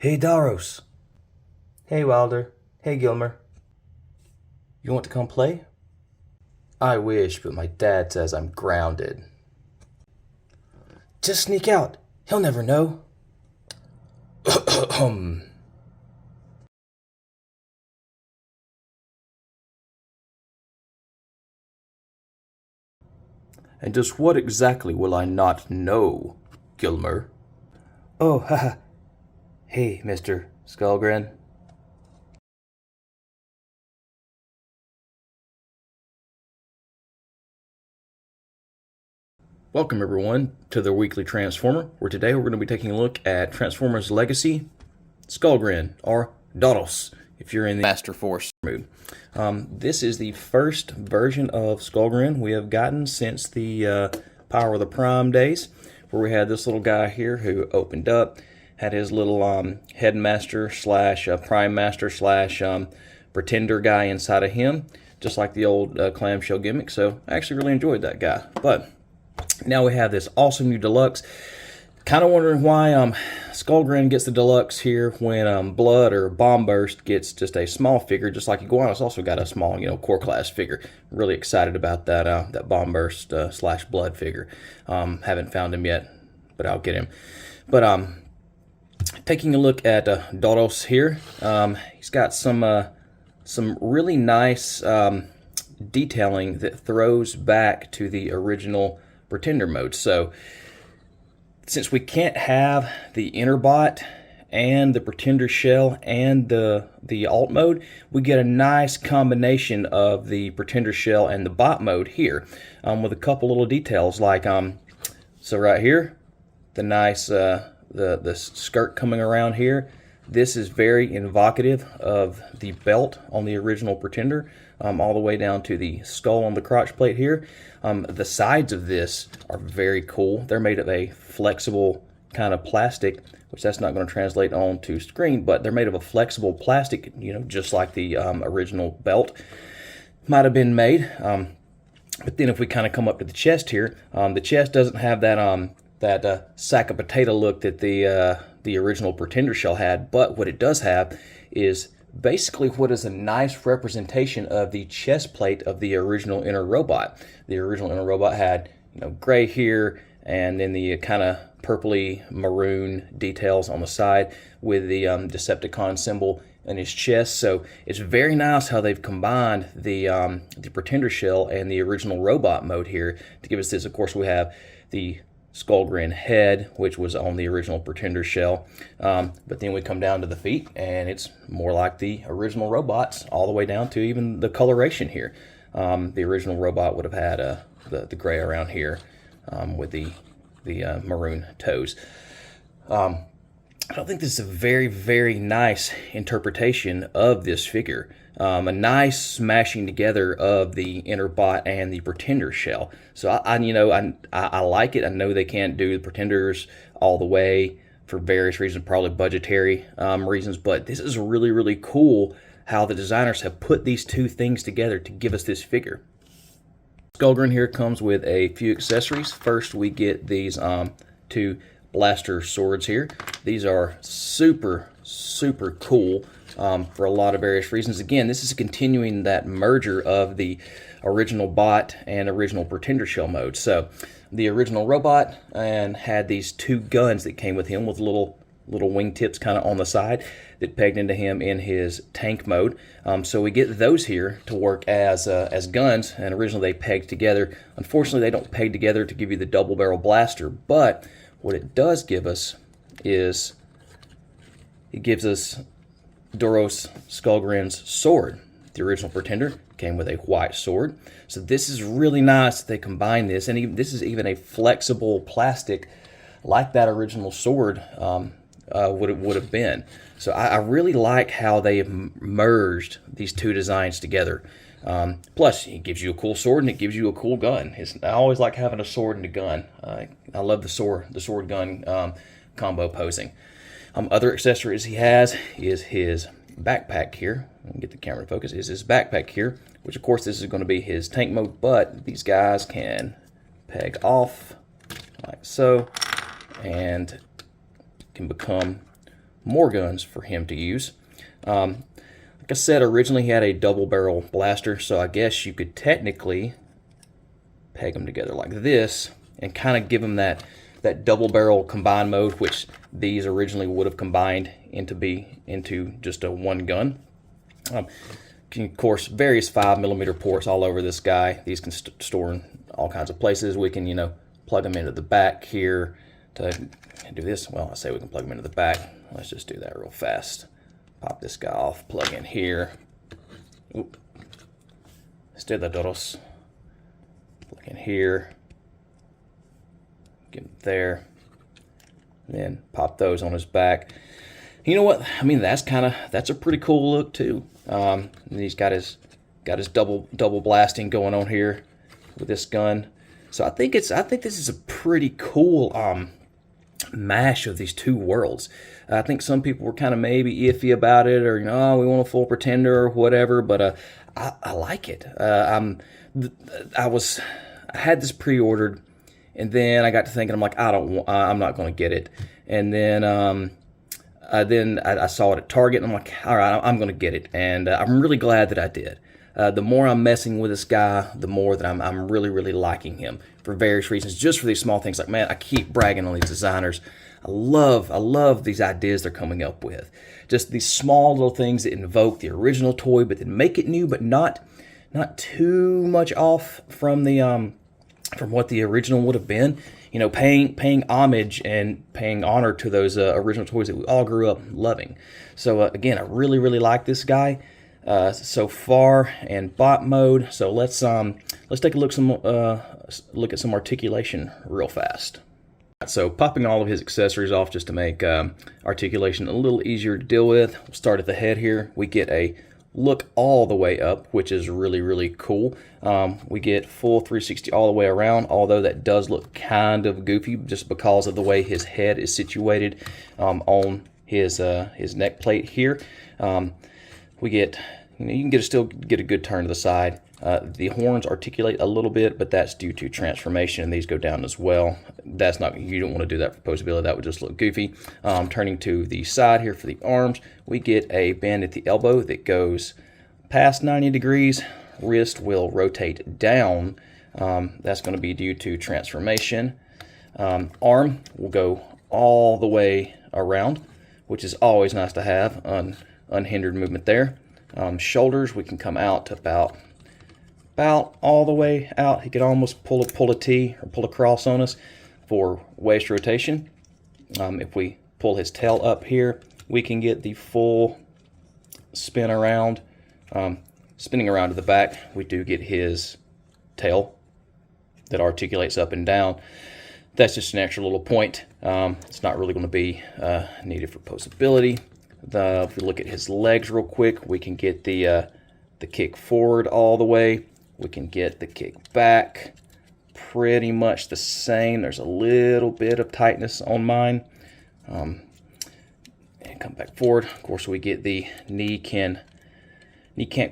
Hey, Daros. Hey, Wilder. Hey, Gilmer. You want to come play? I wish, but my dad says I'm grounded. Just sneak out. He'll never know. And just what exactly will I not know, Gilmer? Oh, haha. Hey, Mr. Skullgrin. Welcome, everyone, to the Weekly Transformer, where today we're going to be taking a look at Transformers Legacy Skullgrin, or Dodos, if you're in the Master Force mood. This is the first version of Skullgrin we have gotten since the Power of the Prime days, where we had this little guy here who opened up, had his little headmaster slash prime master slash pretender guy inside of him, just like the old clamshell gimmick. So I actually really enjoyed that guy. But now we have this awesome new deluxe. Kind of wondering why Skullgrin gets the deluxe here when Blood or Bomb Burst gets just a small figure, just like Iguana's also got a small, core class figure. Really excited about that that Bomb Burst slash Blood figure. Haven't found him yet, but I'll get him. But taking a look at Dodos here, he's got some really nice detailing that throws back to the original Pretender mode. So since we can't have the Interbot and the Pretender shell and the alt mode, we get a nice combination of the Pretender shell and the bot mode here, with a couple little details like so right here, the nice the skirt coming around here. This is very evocative of the belt on the original Pretender, all the way down to the skull on the crotch plate here. The sides of this are very cool. They're made of a flexible kind of plastic, which that's not going to translate onto screen, but they're made of a flexible plastic, just like the original belt might have been made. But then if we kind of come up to the chest here, the chest doesn't have that sack of potato look that the original Pretender shell had, but what it does have is basically what is a nice representation of the chest plate of the original Inner Robot. The original Inner Robot had gray here, and then the kind of purpley maroon details on the side with the Decepticon symbol in his chest. So it's very nice how they've combined the Pretender shell and the original robot mode here to give us this. Of course, we have the Skullgrin head, which was on the original Pretender shell, but then we come down to the feet, and it's more like the original robots, all the way down to even the coloration here. The original robot would have had the gray around here with the maroon toes. I don't think this is a very, very nice interpretation of this figure. A nice smashing together of the Interbot and the Pretender shell. So I like it. I know they can't do the Pretenders all the way for various reasons, probably budgetary reasons, but this is really, really cool how the designers have put these two things together to give us this figure. Skullgrin here comes with a few accessories. First, we get these two blaster swords here. These are super, super cool for a lot of various reasons. Again, this is continuing that merger of the original bot and original Pretender shell mode. So the original robot had these two guns that came with him with little wingtips kind of on the side that pegged into him in his tank mode. So we get those here to work as guns, and originally they pegged together. Unfortunately, they don't peg together to give you the double barrel blaster, but what it does give us is it gives us Doros Skullgrin's sword. The original Pretender came with a white sword. So this is really nice that they combine this, and even, this is even a flexible plastic like that original sword would have been. So I really like how they have merged these two designs together. Plus, it gives you a cool sword and it gives you a cool gun. I always like having a sword and a gun. I love the sword gun combo posing. Other accessories he has is his backpack here. Get the camera to focus. Is his backpack here, which of course this is going to be his tank mode, but these guys can peg off like so and can become more guns for him to use. Like I said, originally he had a double barrel blaster, so I guess you could technically peg them together like this and kind of give him that double barrel combined mode, which these originally would have combined into just a one gun. Of course, various 5mm ports all over this guy. These can store in all kinds of places. We can, plug them into the back here to do this. Well, I say we can plug them into the back. Let's just do that real fast. Pop this guy off, plug in here. Oop. Stay the doros. Plug in here. Get him there. Then pop those on his back. You know what? I mean, that's a pretty cool look too. He's got his double blasting going on here with this gun. So I think this is a pretty cool mash of these two worlds. I think some people were kind of maybe iffy about it, or we want a full Pretender or whatever, but I like it. I had this pre-ordered, and then I got to thinking, I'm like, I'm not going to get it. And then I saw it at Target, and I'm like, all right, I'm going to get it. And I'm really glad that I did. The more I'm messing with this guy, the more that I'm really, really liking him for various reasons. Just for these small things, like, man, I keep bragging on these designers. I love these ideas they're coming up with. Just these small little things that invoke the original toy, but then make it new, but not too much off from the from what the original would have been. Paying homage and paying honor to those original toys that we all grew up loving. So again, I really, really like this guy so far in bot mode. So let's take a look at some articulation real fast. So popping all of his accessories off just to make articulation a little easier to deal with. We'll start at the head here. We get a look all the way up, which is really, really cool. We get full 360 all the way around, although that does look kind of goofy just because of the way his head is situated on his neck plate here. We get, you can still get a good turn to the side. The horns articulate a little bit, but that's due to transformation, and these go down as well. You don't want to do that for posability. That would just look goofy. Turning to the side here for the arms, we get a bend at the elbow that goes past 90 degrees. Wrist will rotate down. That's going to be due to transformation. Arm will go all the way around, which is always nice to have, unhindered movement there. Shoulders, we can come out to about all the way out. He could almost pull a T or pull a cross on us for waist rotation. If we pull his tail up here, we can get the full spin around. Spinning around to the back, we do get his tail that articulates up and down. That's just an extra little point. It's not really going to be needed for posability. If we look at his legs real quick, we can get the kick forward all the way. We can get the kick back pretty much the same. There's a little bit of tightness on mine. And come back forward. Of course, we get the knee can't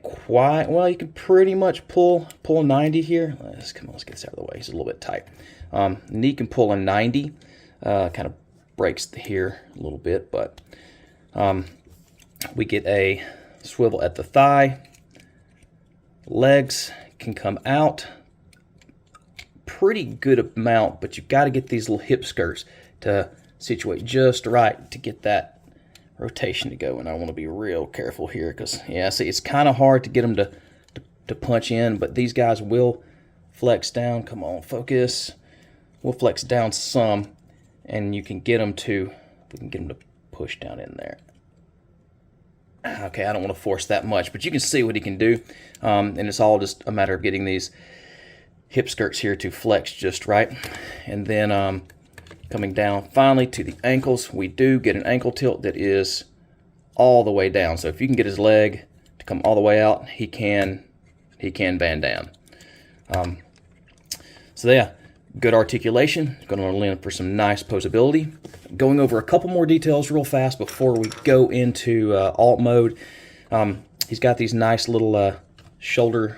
quite, well, you can pretty much pull 90 here. Let's get this out of the way. It's a little bit tight. Knee can pull a 90. Kind of breaks here a little bit, but we get a swivel at the thigh. Legs can come out pretty good amount, but you've got to get these little hip skirts to situate just right to get that rotation to go. And I want to be real careful here because, yeah, see, it's kind of hard to get them to punch in, but these guys will flex down. Come on, focus. We'll flex down some, and you can get them to, we can get them to push down in there. Okay, I don't want to force that much, but you can see what he can do. And it's all just a matter of getting these hip skirts here to flex just right. And then coming down finally to the ankles, we do get an ankle tilt that is all the way down. So if you can get his leg to come all the way out, he can band down. So yeah, good articulation. Going to lend for some nice posability. Going over a couple more details real fast before we go into alt mode. He's got these nice little shoulder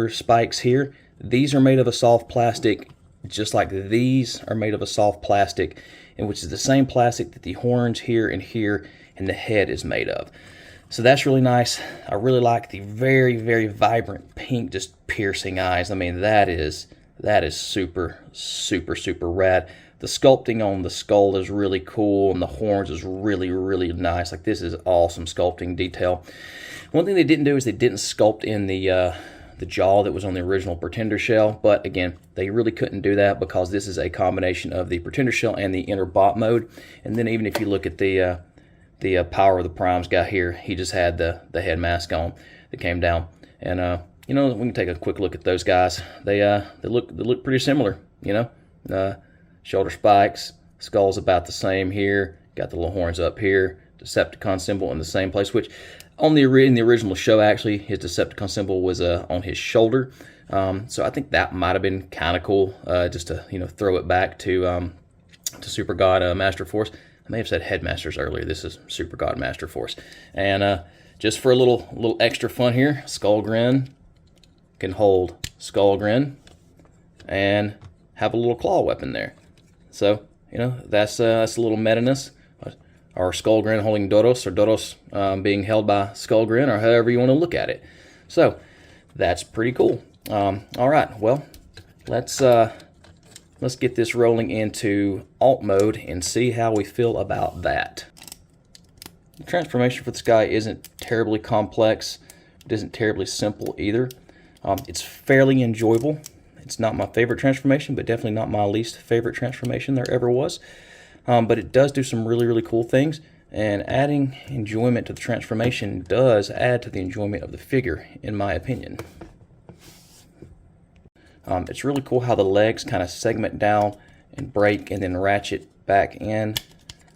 spikes here. These are made of a soft plastic, just like these are made of a soft plastic. and which is the same plastic that the horns here and the head is made of. So that's really nice. I really like the very, very vibrant pink, just piercing eyes. I mean, that is super, super, super rad. The sculpting on the skull is really cool, and the horns is really, really nice. Like, this is awesome sculpting detail. One thing they didn't do is they didn't sculpt in the jaw that was on the original Pretender shell, but again, they really couldn't do that because this is a combination of the Pretender shell and the inner bot mode. And then even if you look at the Power of the Primes guy here, he just had the head mask on that came down. And you know, we can take a quick look at those guys. They look pretty similar. You know, shoulder spikes, skull's about the same here. Got the little horns up here. Decepticon symbol in the same place, which in the original show, actually, his Decepticon symbol was on his shoulder. So I think that might have been kind of cool, just to, you know, throw it back to Super God Master Force. I may have said Headmasters earlier. This is Super God Master Force. And just for a little extra fun here, Skullgrin can hold Skullgrin and have a little claw weapon there. So, you know, that's a little meta-ness. Or Skullgrin holding Dodos, or Dodos being held by Skullgrin, or however you want to look at it. So that's pretty cool. All right, well, let's get this rolling into alt mode and see how we feel about that. The transformation for this guy isn't terribly complex. It isn't terribly simple either. It's fairly enjoyable. It's not my favorite transformation, but definitely not my least favorite transformation there ever was. But it does do some really, really cool things, and adding enjoyment to the transformation does add to the enjoyment of the figure, in my opinion. It's really cool how the legs kind of segment down and break and then ratchet back in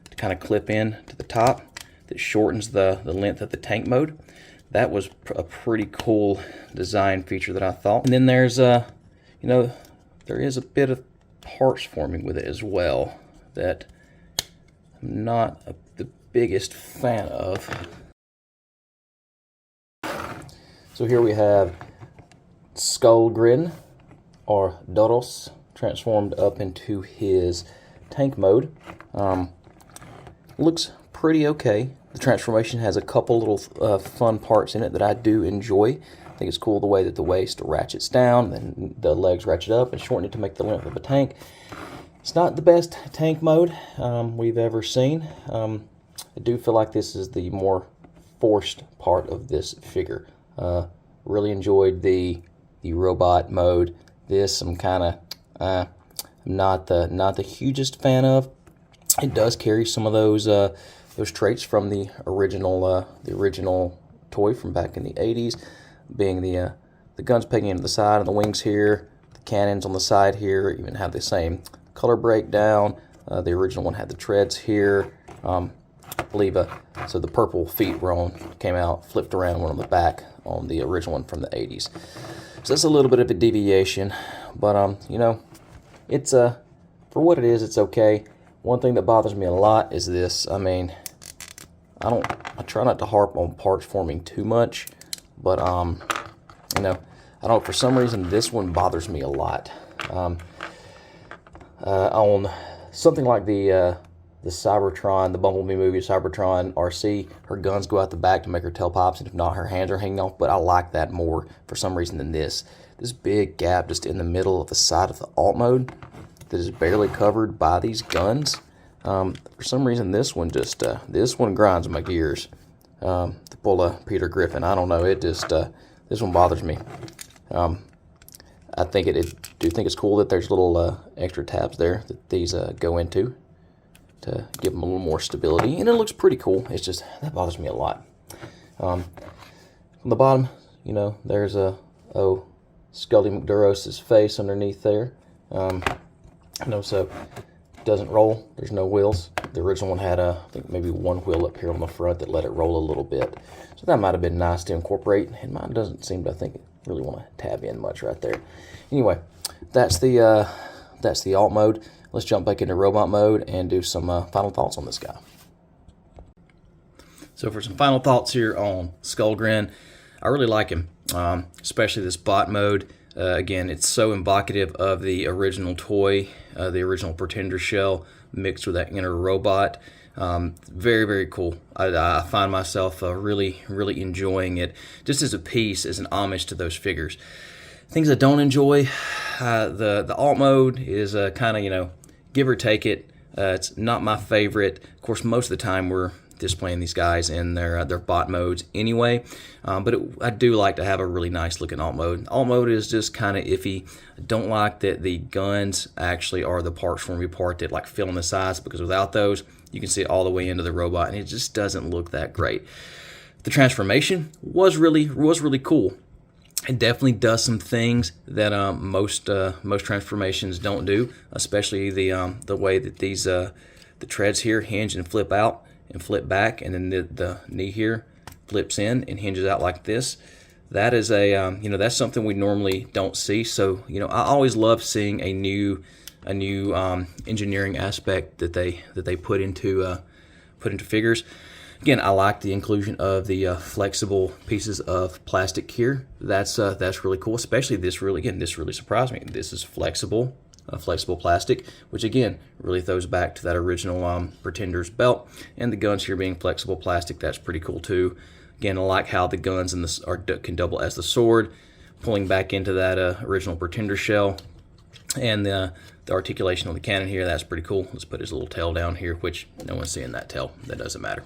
to kind of clip in to the top. That shortens the length of the tank mode. That was a pretty cool design feature that I thought. And then there's, you know, there is a bit of parts forming with it as well that I'm not the biggest fan of. So here we have Skullgrin, or Dodos, transformed up into his tank mode. Looks pretty okay. The transformation has a couple little fun parts in it that I do enjoy. I think it's cool the way that the waist ratchets down, then the legs ratchet up and shorten it to make the length of a tank. It's not the best tank mode we've ever seen. I do feel like this is the more forced part of this figure. Really enjoyed the robot mode. This I'm kind of not the hugest fan of. It does carry some of those traits from the original toy from back in the 80s, being the guns pegging into the side and the wings here, the cannons on the side here even have the same color breakdown. The original one had the treads here. I believe so the purple feet came out, flipped around, one on the back on the original one from the 80s. So that's a little bit of a deviation, but you know, it's for what it is, it's okay. One thing that bothers me a lot is this. I mean, I try not to harp on parts forming too much, but you know, I don't, for some reason this one bothers me a lot. On something like the Cybertron, the Bumblebee movie, Cybertron RC, her guns go out the back to make her tailpipes, and if not, her hands are hanging off, but I like that more for some reason than this. This big gap just in the middle of the side of the alt mode that is barely covered by these guns. For some reason, this one grinds my gears. To pull a Peter Griffin, I don't know, it just, this one bothers me. I think do think it's cool that there's little extra tabs there that these go into to give them a little more stability, and it looks pretty cool. It's just, that bothers me a lot. On the bottom, you know, there's Scully McDuros's face underneath there. You know, so it doesn't roll. There's no wheels. The original one had I think maybe one wheel up here on the front that let it roll a little bit. So that might have been nice to incorporate, and mine doesn't seem to, I think, really want to tab in much right there. Anyway, that's the alt mode. Let's jump back into robot mode and do some final thoughts on this guy. So for some final thoughts here on Skullgrin, I really like him, especially this bot mode. Again, it's so evocative of the original toy, the original Pretender shell mixed with that inner robot. Very, very cool. I find myself really enjoying it just as a piece, as an homage to those figures. Things I don't enjoy, the alt mode is kind of, give or take it. It's not my favorite. Of course, most of the time we're displaying these guys in their bot modes anyway, but I do like to have a really nice looking alt mode. Alt mode is just kind of iffy. I don't like that the guns actually are the parts for me part that like fill in the sides, because without those you can see it all the way into the robot and it just doesn't look that great. The transformation was really cool. It definitely does some things that most transformations don't do, especially the way that these the treads here hinge and flip out and flip back, and then the knee here flips in and hinges out like this. That is a that's something we normally don't see. So I always love seeing a new engineering aspect that they put into figures. Again, I like the inclusion of the flexible pieces of plastic here. That's really cool, especially this really surprised me. This is flexible plastic, which again really throws back to that original Pretender's belt, and the guns here being flexible plastic. That's pretty cool too. Again, I like how the guns can double as the sword, pulling back into that original Pretender shell, and the articulation on the cannon here, that's pretty cool. Let's put his little tail down here, which no one's seeing that tail. That doesn't matter.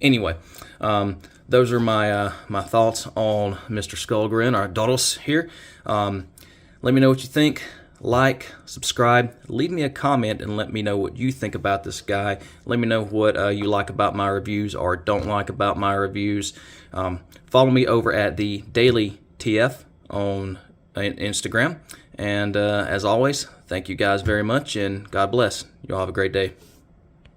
Anyway, those are my my thoughts on Mr. Skullgrin, or Dodos here. Let me know what you think. Like, subscribe, leave me a comment, and let me know what you think about this guy. Let me know what you like about my reviews or don't like about my reviews. Follow me over at the Daily TF on Instagram. And as always, thank you guys very much, and God bless. You all have a great day.